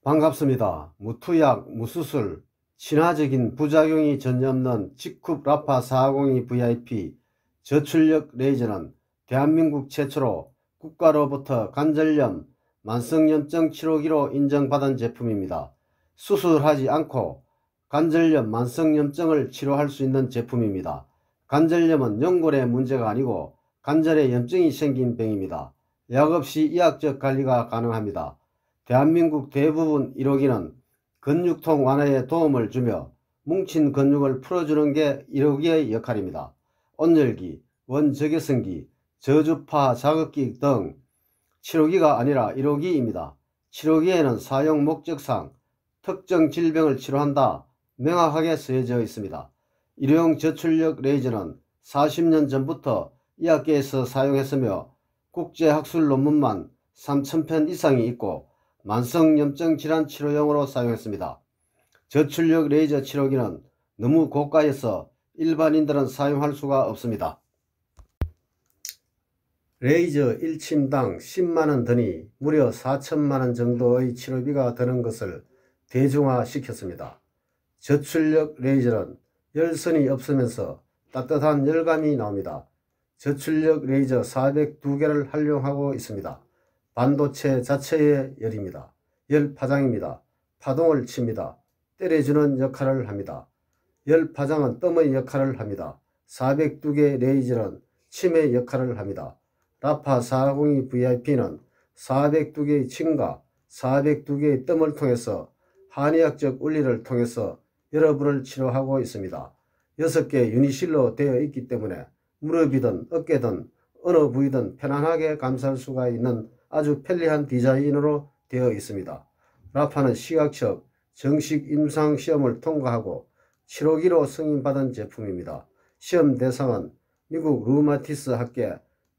반갑습니다. 무투약, 무수술, 친화적인 부작용이 전혀 없는 직흡 라파 402 VIP 저출력 레이저는 대한민국 최초로 국가로부터 관절염, 만성염증 치료기로 인정받은 제품입니다. 수술하지 않고 관절염, 만성염증을 치료할 수 있는 제품입니다. 관절염은 연골의 문제가 아니고 관절에 염증이 생긴 병입니다. 약 없이 의학적 관리가 가능합니다. 대한민국 대부분 1호기는 근육통 완화에 도움을 주며 뭉친 근육을 풀어주는 게 1호기의 역할입니다. 온열기, 원적외선기, 저주파 자극기 등 치료기가 아니라 1호기입니다. 치료기에는 사용 목적상 특정 질병을 치료한다 명확하게 쓰여져 있습니다. 일회용 저출력 레이저는 40년 전부터 의학계에서 사용했으며 국제학술 논문만 3,000편 이상이 있고 만성염증 질환 치료용으로 사용했습니다. 저출력 레이저 치료기는 너무 고가여서 일반인들은 사용할 수가 없습니다. 레이저 1침당 10만원 드니 무려 4천만원 정도의 치료비가 드는 것을 대중화시켰습니다. 저출력 레이저는 열선이 없으면서 따뜻한 열감이 나옵니다. 저출력 레이저 402개를 활용하고 있습니다. 반도체 자체의 열입니다. 열 파장입니다. 파동을 칩니다. 때려주는 역할을 합니다. 열 파장은 뜸의 역할을 합니다. 402개 레이저는 침의 역할을 합니다. 라파 402 VIP는 402개의 침과 402개의 뜸을 통해서 한의학적 원리를 통해서 여러분을 치료하고 있습니다. 6개 유니실로 되어 있기 때문에 무릎이든 어깨든 어느 부위든 편안하게 감쌀 수가 있는 아주 편리한 디자인으로 되어 있습니다. 라파는 식약처 정식 임상시험을 통과하고 치료기로 승인받은 제품입니다. 시험 대상은 미국 류마티스 학계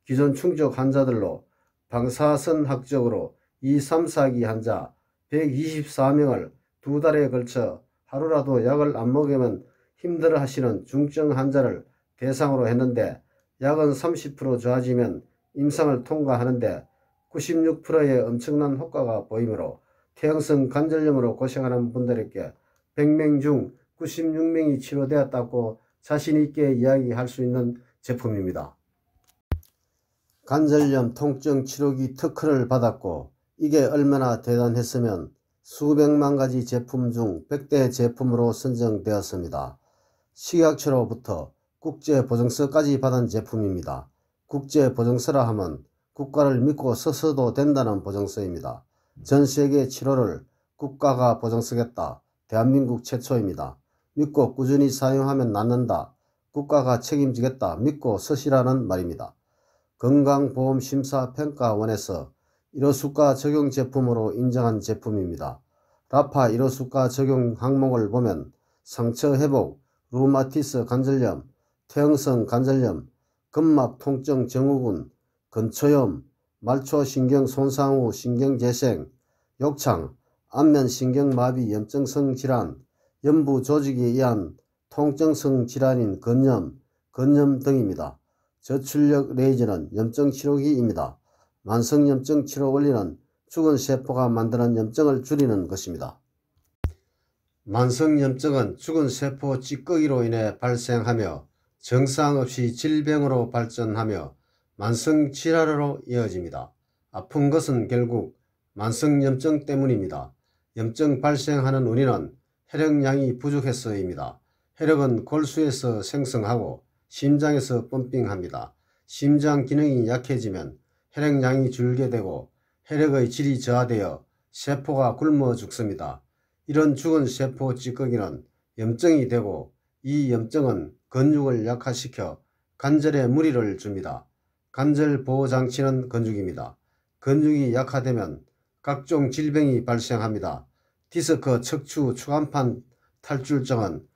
기존 충족 환자들로 방사선학적으로 2, 3, 4기 환자 124명을 2달에 걸쳐 하루라도 약을 안 먹으면 힘들어 하시는 중증 환자를 대상으로 했는데 약은 30% 좋아지면 임상을 통과하는데 96%의 엄청난 효과가 보이므로 퇴행성 관절염으로 고생하는 분들에게 100명 중 96명이 치료되었다고 자신있게 이야기할 수 있는 제품입니다. 관절염 통증 치료기 특허를 받았고 이게 얼마나 대단했으면 수백만 가지 제품 중 100대 제품으로 선정되었습니다. 식약처로부터 국제보증서까지 받은 제품입니다. 국제보증서라 하면 국가를 믿고 써서도 된다는 보증서입니다. 전세계 치료를 국가가 보증서겠다. 대한민국 최초입니다. 믿고 꾸준히 사용하면 낫는다. 국가가 책임지겠다. 믿고 쓰시라는 말입니다. 건강보험심사평가원에서 1호수가 적용 제품으로 인정한 제품입니다. 라파 1호수가 적용 항목을 보면 상처 회복, 류마티스 관절염, 퇴행성 관절염, 근막 통증 증후군, 근초염, 말초신경 손상 후 신경재생, 욕창, 안면신경마비 염증성 질환, 연부 조직에 의한 통증성 질환인 건염, 건염 등입니다. 저출력 레이저는 염증 치료기입니다. 만성염증 치료 원리는 죽은 세포가 만드는 염증을 줄이는 것입니다. 만성염증은 죽은 세포 찌꺼기로 인해 발생하며 정상 없이 질병으로 발전하며 만성질환으로 이어집니다. 아픈 것은 결국 만성염증 때문입니다. 염증 발생하는 원인은 혈액량이 부족해서입니다. 혈액은 골수에서 생성하고 심장에서 펌핑합니다. 심장 기능이 약해지면 혈액량이 줄게 되고 혈액의 질이 저하되어 세포가 굶어 죽습니다. 이런 죽은 세포 찌꺼기는 염증이 되고 이 염증은 근육을 약화시켜 관절에 무리를 줍니다. 관절 보호장치는 근육입니다. 근육이 약화되면 각종 질병이 발생합니다. 디스크, 척추, 추간판 탈출증은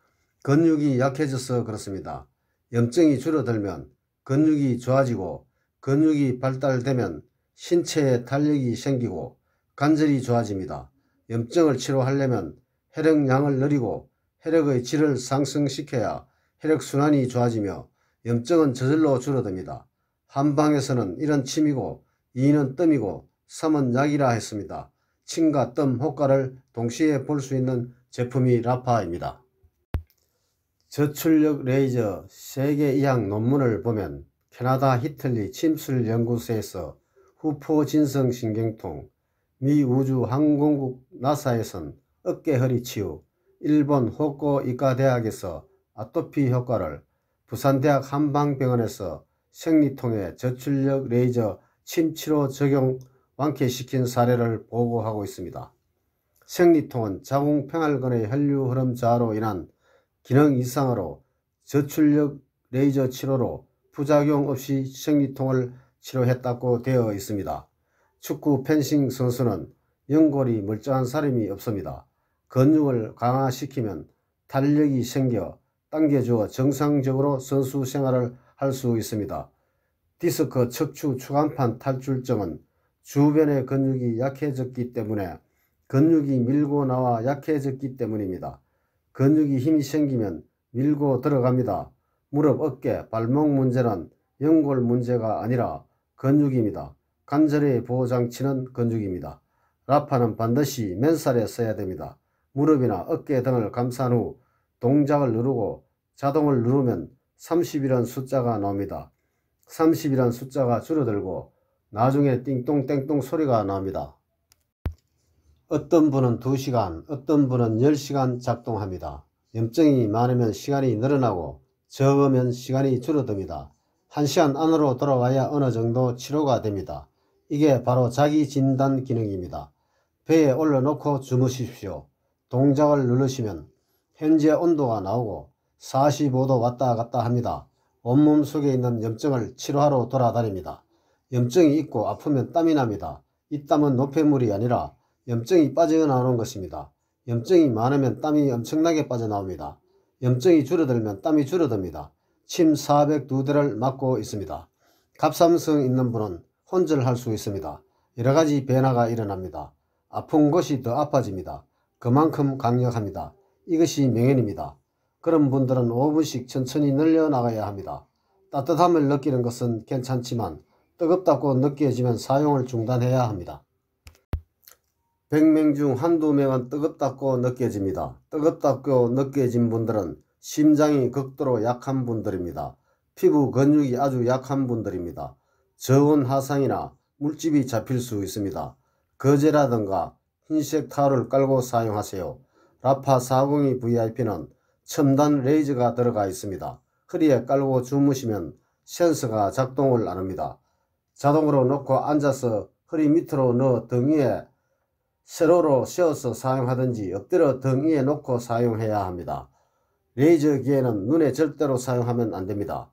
근육이 약해져서 그렇습니다. 염증이 줄어들면 근육이 좋아지고 근육이 발달되면 신체에 탄력이 생기고 관절이 좋아집니다. 염증을 치료하려면 혈액량을 늘리고 혈액의 질을 상승시켜야 혈액순환이 좋아지며 염증은 저절로 줄어듭니다. 한방에서는 1은 침이고 2는 뜸이고 3은 약이라 했습니다. 침과 뜸 효과를 동시에 볼 수 있는 제품이 라파입니다. 저출력 레이저 세계 이학 논문을 보면 캐나다 히틀리 침술연구소에서 후포진성 신경통, 미 우주항공국 나사에선 어깨 허리 치유, 일본 호코이과대학에서 아토피 효과를, 부산대학 한방병원에서 생리통에 저출력 레이저 침치료 적용 완쾌시킨 사례를 보고하고 있습니다. 생리통은 자궁평활근의 혈류 흐름 저하로 인한 기능 이상으로 저출력 레이저 치료로 부작용 없이 생리통을 치료했다고 되어 있습니다. 축구 펜싱 선수는 연골이 멀쩡한 사람이 없습니다. 근육을 강화시키면 탄력이 생겨 당겨주어 정상적으로 선수 생활을 할 수 있습니다. 디스크 척추 추간판 탈출증은 주변의 근육이 약해졌기 때문에 근육이 밀고 나와 약해졌기 때문입니다. 근육이 힘이 생기면 밀고 들어갑니다. 무릎, 어깨, 발목 문제는 연골 문제가 아니라 근육입니다. 관절의 보호장치는 근육입니다. 라파는 반드시 맨살에 써야 됩니다. 무릎이나 어깨 등을 감싼 후 동작을 누르고 자동을 누르면 30이라는 숫자가 나옵니다. 30이라는 숫자가 줄어들고 나중에 띵똥땡똥 소리가 나옵니다. 어떤 분은 2시간, 어떤 분은 10시간 작동합니다. 염증이 많으면 시간이 늘어나고 적으면 시간이 줄어듭니다. 1시간 안으로 돌아와야 어느 정도 치료가 됩니다. 이게 바로 자기 진단 기능입니다. 배에 올려놓고 주무십시오. 동작을 누르시면 현재 온도가 나오고 45도 왔다 갔다 합니다. 온몸 속에 있는 염증을 치료하러 돌아다닙니다. 염증이 있고 아프면 땀이 납니다. 이 땀은 노폐물이 아니라 염증이 빠져나오는 것입니다. 염증이 많으면 땀이 엄청나게 빠져나옵니다. 염증이 줄어들면 땀이 줄어듭니다. 침 402대를 맞고 있습니다. 갑상선 있는 분은 혼절할 수 있습니다. 여러가지 변화가 일어납니다. 아픈 곳이 더 아파집니다. 그만큼 강력합니다. 이것이 명현입니다. 그런 분들은 5분씩 천천히 늘려나가야 합니다. 따뜻함을 느끼는 것은 괜찮지만 뜨겁다고 느껴지면 사용을 중단해야 합니다. 100명 중 한두 명은 뜨겁다고 느껴집니다. 뜨겁다고 느껴진 분들은 심장이 극도로 약한 분들입니다. 피부 근육이 아주 약한 분들입니다. 저온 하상이나 물집이 잡힐 수 있습니다. 거제라든가 흰색 타올을 깔고 사용하세요. 라파 402 VIP는 첨단 레이저가 들어가 있습니다. 허리에 깔고 주무시면 센서가 작동을 안 합니다. 자동으로 놓고 앉아서 허리 밑으로 넣어 등 위에 세로로 세워서 사용하든지 엎드려 등 위에 놓고 사용해야 합니다. 레이저 기계는 눈에 절대로 사용하면 안됩니다.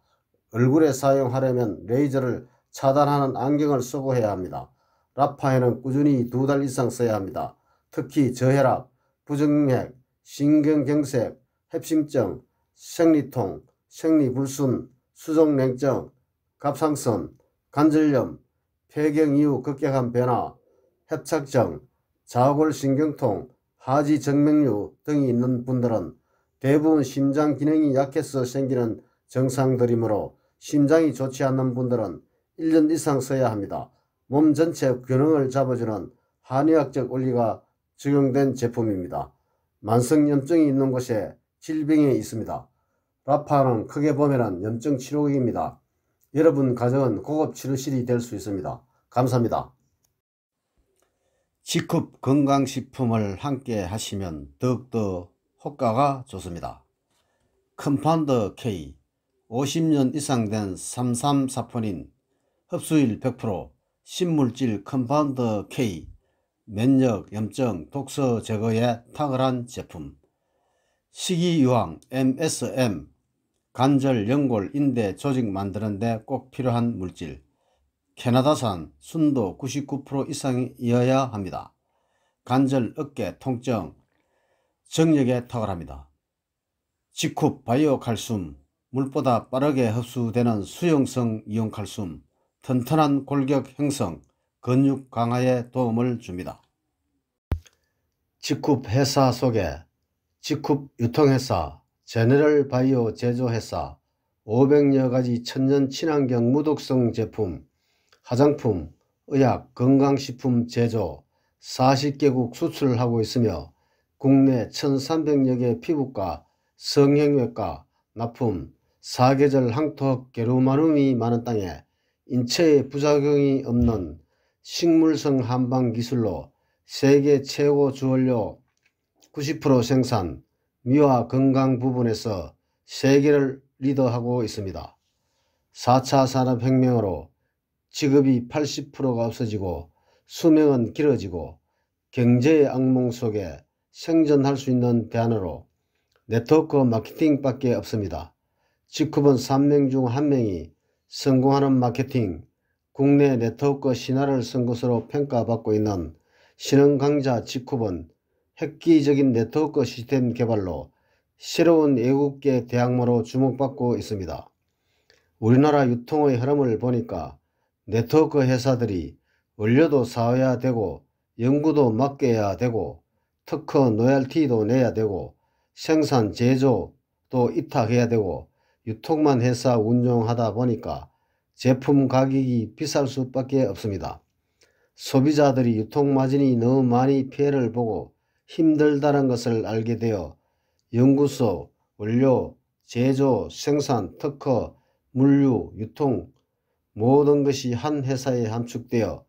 얼굴에 사용하려면 레이저를 차단하는 안경을 쓰고 해야 합니다. 라파에는 꾸준히 2달 이상 써야 합니다. 특히 저혈압, 부정맥, 신경경색, 협심증, 생리통, 생리불순, 수족냉증, 갑상선, 관절염, 폐경 이후 급격한 변화, 협착증, 좌골신경통, 하지정맥류 등이 있는 분들은 대부분 심장 기능이 약해서 생기는 증상들이므로 심장이 좋지 않는 분들은 1년 이상 써야 합니다. 몸 전체 균형을 잡아주는 한의학적 원리가 적용된 제품입니다. 만성염증이 있는 곳에 질병이 있습니다. 라파는 크게 보면 염증 치료기입니다. 여러분 가정은 고급 치료실이 될 수 있습니다. 감사합니다. G컵 건강식품을 함께 하시면 더욱더 효과가 좋습니다. 컴파운드 K 50년 이상 된 삼삼사포닌 흡수율 100% 신물질 컴파운드 K 면역, 염증, 독소 제거에 탁월한 제품. 식이유황 MSM 관절, 연골, 인대, 조직 만드는 데 꼭 필요한 물질. 캐나다산 순도 99% 이상이어야 합니다. 관절, 어깨, 통증, 정력에 탁월합니다. G컵 바이오칼슘 물보다 빠르게 흡수되는 수용성 이온칼슘 튼튼한 골격 형성, 근육 강화에 도움을 줍니다. G컵 회사 소개. G컵 유통회사, 제너럴 바이오 제조회사, 500여 가지 천연 친환경 무독성 제품, 화장품, 의약, 건강식품 제조, 40개국 수출을 하고 있으며 국내 1300여 개 피부과, 성형외과, 납품, 사계절 항토학 게르마늄이 많은 땅에 인체에 부작용이 없는 식물성 한방 기술로 세계 최고 주원료 90% 생산, 미화 건강 부분에서 세계를 리더하고 있습니다. 4차 산업혁명으로 직업이 80%가 없어지고 수명은 길어지고 경제의 악몽 속에 생존할 수 있는 대안으로 네트워크 마케팅밖에 없습니다. 직후본 3명 중 1명이 성공하는 마케팅, 국내 네트워크 신화를 쓴 것으로 평가받고 있는 신흥 강자 직후본 획기적인 네트워크 시스템 개발로 새로운 외국계 대학모로 주목받고 있습니다. 우리나라 유통의 흐름을 보니까 네트워크 회사들이 원료도 사와야 되고 연구도 맡겨야 되고 특허 로얄티도 내야 되고 생산 제조도 이탁해야 되고 유통만 회사 운영하다 보니까 제품 가격이 비쌀 수밖에 없습니다. 소비자들이 유통마진이 너무 많이 피해를 보고 힘들다는 것을 알게 되어 연구소, 원료, 제조, 생산, 특허, 물류, 유통 모든 것이 한 회사에 함축되어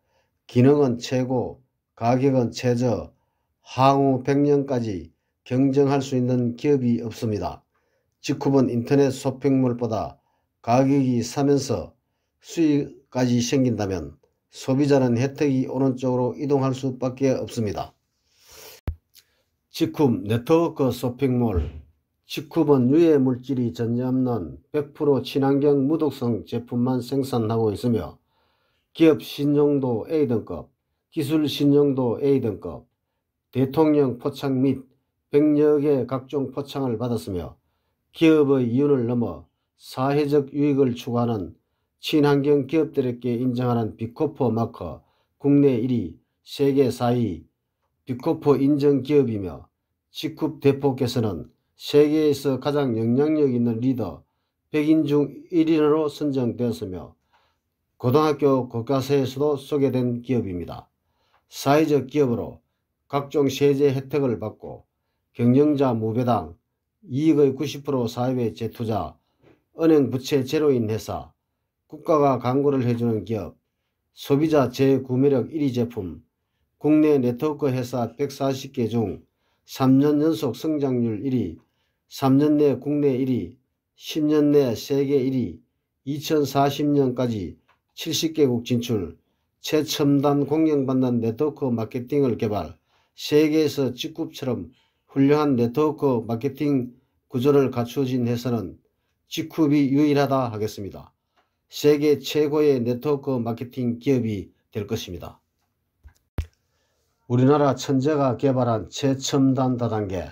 기능은 최고, 가격은 최저, 향후 100년까지 경쟁할 수 있는 기업이 없습니다. 직후본 인터넷 쇼핑몰보다 가격이 싸면서 수익까지 생긴다면 소비자는 혜택이 오는 쪽으로 이동할 수밖에 없습니다. 직후 네트워크 쇼핑몰, 직후본 유해 물질이 전혀 없는 100% 친환경 무독성 제품만 생산하고 있으며 기업 신용도 A등급, 기술 신용도 A등급, 대통령 포창 및 100여 개 각종 포창을 받았으며 기업의 이윤을 넘어 사회적 유익을 추구하는 친환경 기업들에게 인정하는 비코퍼 마커 국내 1위, 세계 4위 비코퍼 인정 기업이며 직후 대표께서는 세계에서 가장 영향력 있는 리더 100인 중 1인으로 선정되었으며 고등학교 교과서에서도 소개된 기업입니다. 사회적 기업으로 각종 세제 혜택을 받고 경영자 무배당, 이익의 90% 사회에 재투자, 은행 부채 제로인 회사, 국가가 광고를 해주는 기업, 소비자 재구매력 1위 제품, 국내 네트워크 회사 140개 중 3년 연속 성장률 1위, 3년 내 국내 1위, 10년 내 세계 1위, 2040년까지 70개국 진출, 최첨단 공격받는 네트워크 마케팅을 개발, 세계에서 직후처럼 훌륭한 네트워크 마케팅 구조를 갖추어진 회사는 직후이 유일하다 하겠습니다. 세계 최고의 네트워크 마케팅 기업이 될 것입니다. 우리나라 천재가 개발한 최첨단 다단계,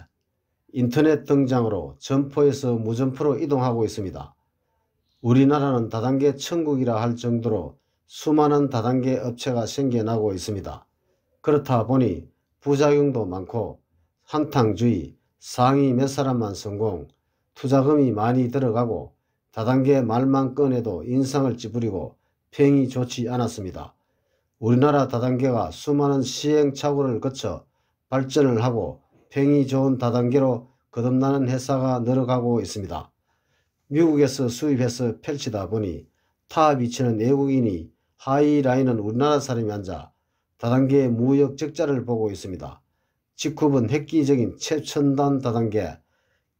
인터넷 등장으로 점포에서 무점포로 이동하고 있습니다. 우리나라는 다단계 천국이라 할 정도로 수많은 다단계 업체가 생겨나고 있습니다. 그렇다 보니 부작용도 많고 한탕주의, 상위 몇 사람만 성공, 투자금이 많이 들어가고 다단계 말만 꺼내도 인상을 찌푸리고 평이 좋지 않았습니다. 우리나라 다단계가 수많은 시행착오를 거쳐 발전을 하고 평이 좋은 다단계로 거듭나는 회사가 늘어가고 있습니다. 미국에서 수입해서 펼치다 보니 탑 위치는 외국인이 하이 라인은 우리나라 사람이 앉아 다단계의 무역 적자를 보고 있습니다. 직후은 획기적인 최첨단 다단계,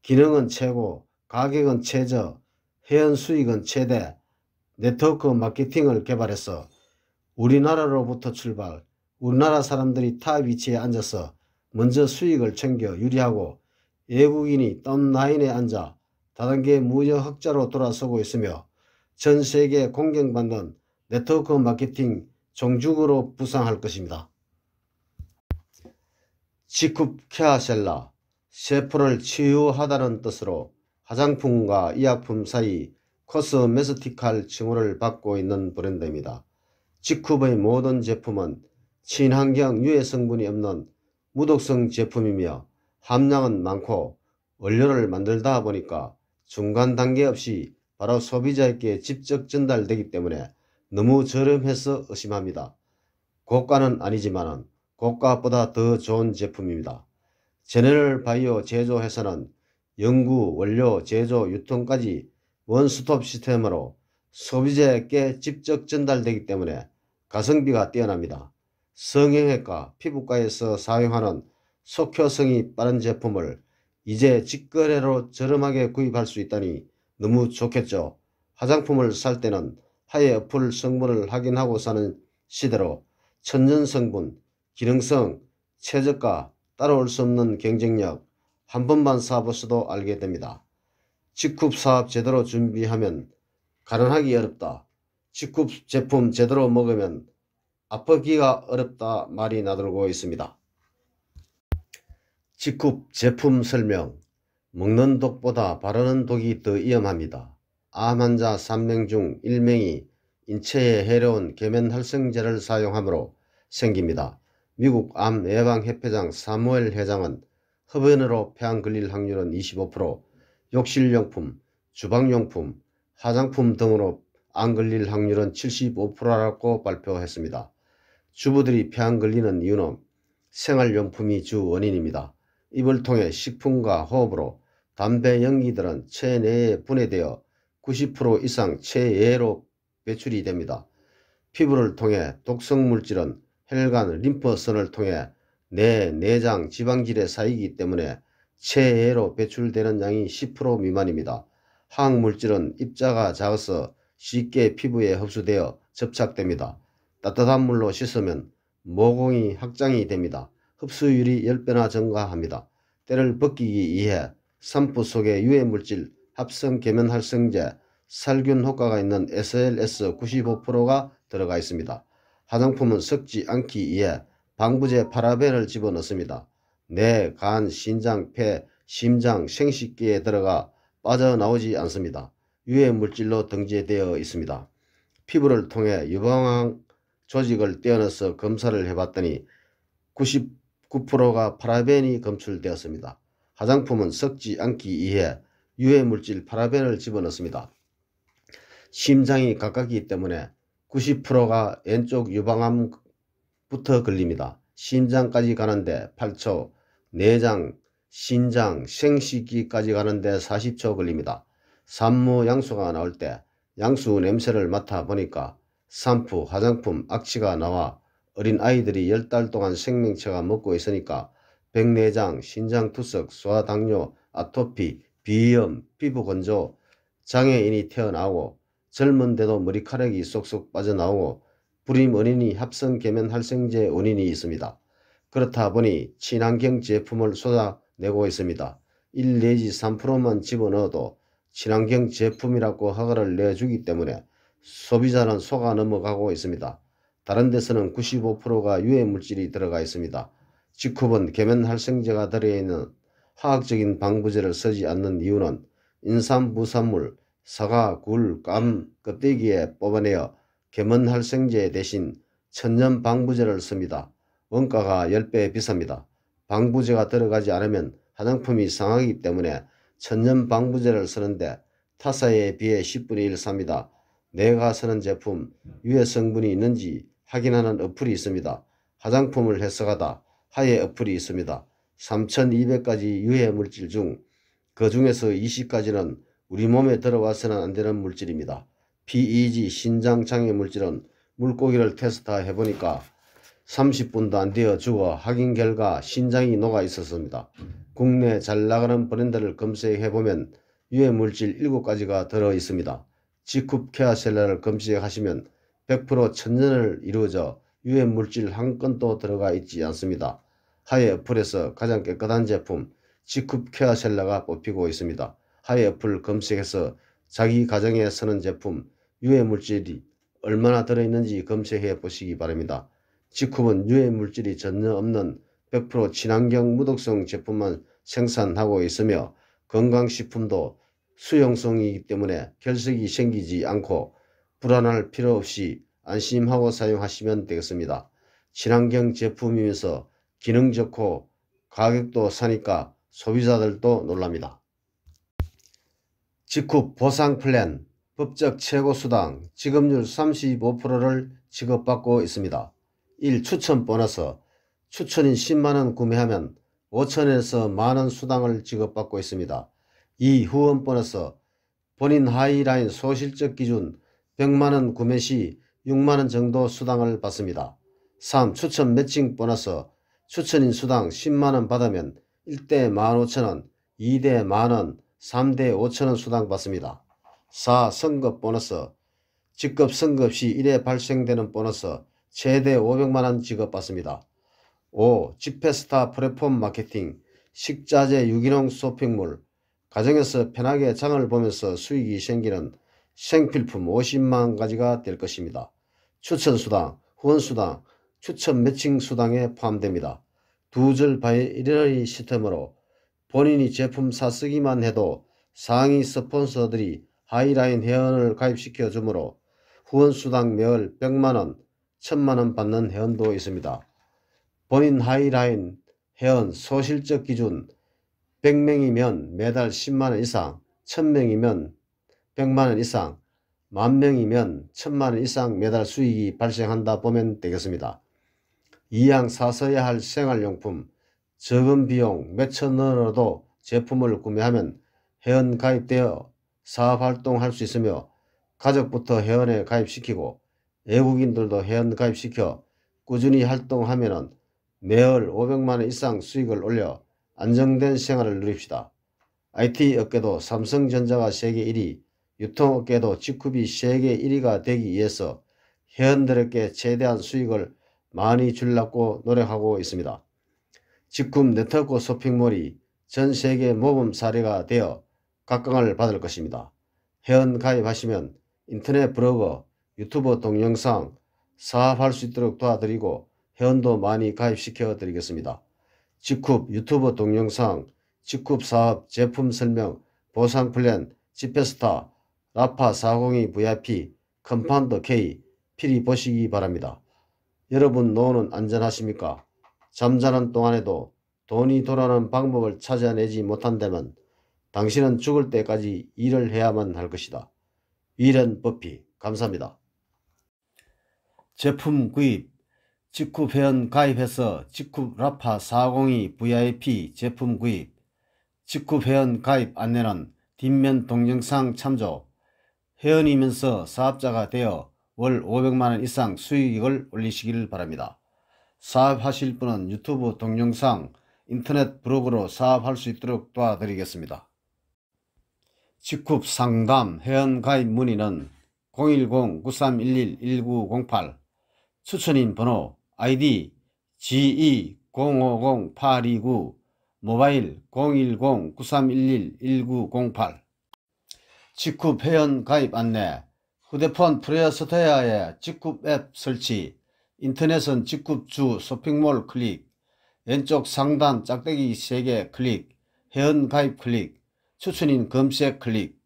기능은 최고, 가격은 최저, 회원 수익은 최대, 네트워크 마케팅을 개발해서 우리나라로부터 출발, 우리나라 사람들이 탑 위치에 앉아서 먼저 수익을 챙겨 유리하고 외국인이 다운라인에 앉아 다단계 무역 흑자로 돌아서고 있으며 전 세계에 공경받는 네트워크 마케팅 종주국으로 부상할 것입니다. 직후 케아셀라, 세포를 치유하다는 뜻으로 화장품과 의약품 사이 코스메스틱할 칭호를 받고 있는 브랜드입니다. 직후의 모든 제품은 친환경 유해 성분이 없는 무독성 제품이며 함량은 많고 원료를 만들다 보니까 중간 단계 없이 바로 소비자에게 직접 전달되기 때문에 너무 저렴해서 의심합니다. 고가는 아니지만 고가보다 더 좋은 제품입니다. 제네럴 바이오 제조회사는 연구, 원료, 제조, 유통까지 원스톱 시스템으로 소비자에게 직접 전달되기 때문에 가성비가 뛰어납니다. 성형외과, 피부과에서 사용하는 속효성이 빠른 제품을 이제 직거래로 저렴하게 구입할 수 있다니 너무 좋겠죠. 화장품을 살 때는 하에 어플 성분을 확인하고 사는 시대로 천연 성분, 기능성, 최저가, 따라올 수 없는 경쟁력, 한 번만 사보셔도 알게 됩니다. 직흡 사업 제대로 준비하면 가능하기 어렵다. 직흡 제품 제대로 먹으면 아프기가 어렵다 말이 나돌고 있습니다. 직흡 제품 설명. 먹는 독보다 바르는 독이 더 위험합니다. 암 환자 3명 중 1명이 인체에 해로운 계면활성제를 사용함으로 생깁니다. 미국 암 예방협회장 사무엘 회장은 흡연으로 폐암 걸릴 확률은 25%, 욕실용품, 주방용품, 화장품 등으로 암 걸릴 확률은 75%라고 발표했습니다. 주부들이 폐암 걸리는 이유는 생활용품이 주 원인입니다. 입을 통해 식품과 호흡으로 담배 연기들은 체내에 분해되어 90% 이상 체외로 배출이 됩니다. 피부를 통해 독성물질은 혈관, 림프선을 통해 뇌, 내장, 지방질에 쌓이기 때문에 체외로 배출되는 양이 10% 미만입니다. 화학물질은 입자가 작아서 쉽게 피부에 흡수되어 접착됩니다. 따뜻한 물로 씻으면 모공이 확장이 됩니다. 흡수율이 10배나 증가합니다. 때를 벗기기 위해 산부 속에 유해물질, 합성 계면활성제, 살균 효과가 있는 SLS 95%가 들어가 있습니다. 화장품은 섞지 않기 위해 방부제 파라벤을 집어넣습니다. 뇌, 간, 신장, 폐, 심장, 생식기에 들어가 빠져나오지 않습니다. 유해물질로 등재되어 있습니다. 피부를 통해 유방암 조직을 떼어내서 검사를 해봤더니 99%가 파라벤이 검출되었습니다. 화장품은 섞지 않기 위해 유해물질 파라벤을 집어넣습니다. 심장이 가깝기 때문에 90%가 왼쪽 유방암부터 걸립니다. 심장까지 가는데 8초, 내장, 신장, 생식기까지 가는데 40초 걸립니다. 산모 양수가 나올 때 양수 냄새를 맡아보니까 샴푸, 화장품, 악취가 나와 어린 아이들이 10달 동안 생명체가 먹고 있으니까 백내장, 신장투석, 소아당뇨, 아토피, 비염, 피부건조, 장애인이 태어나고 젊은데도 머리카락이 쏙쏙 빠져나오고 불임 원인이 합성계면활성제 원인이 있습니다. 그렇다 보니 친환경 제품을 쏟아내고 있습니다. 1 내지 3%만 집어넣어도 친환경 제품이라고 허가를 내주기 때문에 소비자는 속아 넘어가고 있습니다. 다른 데서는 95%가 유해물질이 들어가 있습니다. 직흡은 계면활성제가 들어있는 화학적인 방부제를 쓰지 않는 이유는 인삼부산물, 사과, 굴, 감 껍데기에 뽑아내어 계면활성제 대신 천연 방부제를 씁니다. 원가가 10배 비쌉니다. 방부제가 들어가지 않으면 화장품이 상하기 때문에 천연 방부제를 쓰는데 타사에 비해 10분의 1 삽니다. 내가 쓰는 제품 유해 성분이 있는지 확인하는 어플이 있습니다. 화장품을 해석하다 하에 어플이 있습니다. 3200가지 유해 물질 중 그 중에서 20가지는 우리 몸에 들어와서는 안 되는 물질입니다. PEG 신장장애 물질은 물고기를 테스트해 보니까 30분도 안 되어 죽어 확인 결과 신장이 녹아 있었습니다. 국내 잘 나가는 브랜드를 검색해 보면 유해 물질 7가지가 들어 있습니다. 직흡 케어셀러를 검색하시면 100% 천연을 이루어져 유해 물질 한 건도 들어가 있지 않습니다. 하에 어플에서 가장 깨끗한 제품 직흡 케어셀러가 뽑히고 있습니다. 하에 어플 검색해서 자기 가정에 쓰는 제품 유해 물질이 얼마나 들어있는지 검색해 보시기 바랍니다. 직흡은 유해 물질이 전혀 없는 100% 친환경 무독성 제품만 생산하고 있으며 건강식품도 수용성이기 때문에 결석이 생기지 않고 불안할 필요 없이 안심하고 사용하시면 되겠습니다. 친환경 제품이면서 기능 좋고 가격도 싸니까 소비자들도 놀랍니다. 직흡 보상 플랜, 법적 최고수당, 지급률 35%를 지급받고 있습니다. 1. 추천 보너스, 추천인 10만원 구매하면 5천원에서 만원 수당을 지급받고 있습니다. 2. 후원 보너스. 본인 하이라인 소실적 기준 100만원 구매 시 6만원 정도 수당을 받습니다. 3. 추천 매칭 보너스. 추천인 수당 10만원 받으면 1대 15,000원, 2대 만원, 3대 5천원 수당 받습니다. 4. 선급 보너스. 직급 선급 시 1회 발생되는 보너스 최대 500만원 지급받습니다. 5. 지페스타 플랫폼 마케팅. 식자재 유기농 쇼핑몰. 가정에서 편하게 장을 보면서 수익이 생기는 생필품 50만 가지가 될 것입니다. 추천수당, 후원수당, 추천 매칭 수당에 포함됩니다. 두줄 바이너리 시스템으로 본인이 제품 사쓰기만 해도 상위 스폰서들이 하이라인 회원을 가입시켜 주므로 후원수당 매월 100만원, 1000만원 받는 회원도 있습니다. 본인 하이라인 회원 소실적 기준 100명이면 매달 10만원 이상, 1000명이면 100만원 이상, 10,000명이면 1000만원 이상 매달 수익이 발생한다 보면 되겠습니다. 이왕 사서야 할 생활용품, 적은 비용 몇천원으로도 제품을 구매하면 회원 가입되어 사업활동할 수 있으며 가족부터 회원에 가입시키고 외국인들도 회원 가입시켜 꾸준히 활동하면 매월 500만원 이상 수익을 올려 안정된 생활을 누립시다. IT 업계도 삼성전자가 세계 1위, 유통업계도 직급이 세계 1위가 되기 위해서 회원들에게 최대한 수익을 많이 주려고 노력하고 있습니다. 직급 네트워크 쇼핑몰이 전 세계 모범 사례가 되어 각광을 받을 것입니다. 회원 가입하시면 인터넷 블로그, 유튜브 동영상 사업할 수 있도록 도와드리고 회원도 많이 가입시켜 드리겠습니다. 직급 유튜브 동영상, 직급 사업 제품 설명, 보상 플랜, 지페스타, 라파 402 VIP, 컴파운더 K 필히 보시기 바랍니다. 여러분 노후는 안전하십니까? 잠자는 동안에도 돈이 돌아오는 방법을 찾아내지 못한다면 당신은 죽을 때까지 일을 해야만 할 것이다. 위런 버피. 감사합니다. 제품 구입. 직급 회원 가입해서 직급 라파 402 VIP 제품 구입. 직급 회원 가입 안내는 뒷면 동영상 참조. 회원이면서 사업자가 되어 월 500만원 이상 수익을 올리시길 바랍니다. 사업하실 분은 유튜브 동영상, 인터넷 블로그로 사업할 수 있도록 도와드리겠습니다. 직급 상담 회원 가입 문의는 010-9311-1908 추천인 번호 아이디 GE050829 모바일 010-9311-1908 직급 회원 가입 안내. 휴대폰 플레이스토어에 직급 앱 설치. 인터넷은 직급 주 쇼핑몰 클릭. 왼쪽 상단 짝대기 3개 클릭. 회원 가입 클릭. 추천인 검색 클릭.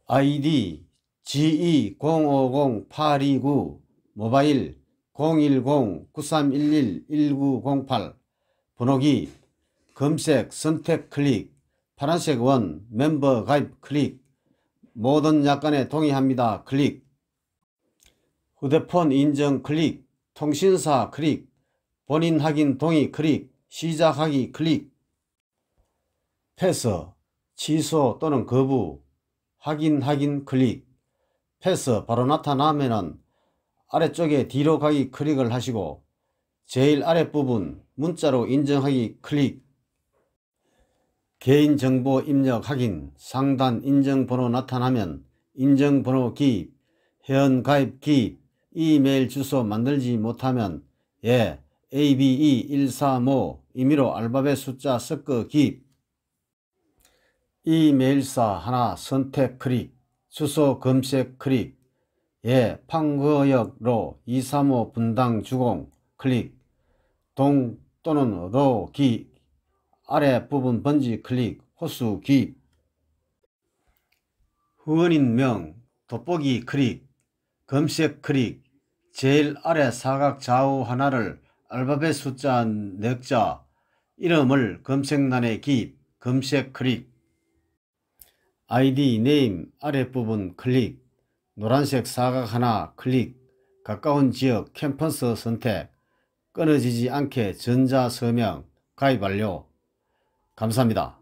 아이디 GE050829 모바일 010-9311-1908 번호기 검색 선택 클릭. 파란색 원 멤버 가입 클릭. 모든 약관에 동의합니다 클릭. 휴대폰 인증 클릭. 통신사 클릭. 본인 확인 동의 클릭. 시작하기 클릭. 패스 취소 또는 거부 확인 클릭. 패스 바로 나타나면은 아래쪽에 뒤로 가기 클릭을 하시고 제일 아랫부분 문자로 인정하기 클릭. 개인정보 입력 확인. 상단 인정번호 나타나면 인정번호 기입. 회원가입 기입. 이메일 주소 만들지 못하면 예 ABE135 임의로 알파벳 숫자 섞어 기입. 이메일사 하나 선택 클릭. 주소 검색 클릭. 예 판거역로 235 분당 주공 클릭. 동 또는 로 기 아래 부분 번지 클릭. 호수 기입. 후원인 명 돋보기 클릭. 검색 클릭. 제일 아래 사각 좌우 하나를 알파벳 숫자 4자 이름을 검색란에 기입. 검색 클릭. 아이디 네임 아랫부분 클릭. 노란색 사각 하나 클릭. 가까운 지역 캠퍼스 선택. 끊어지지 않게 전자서명 가입 완료. 감사합니다.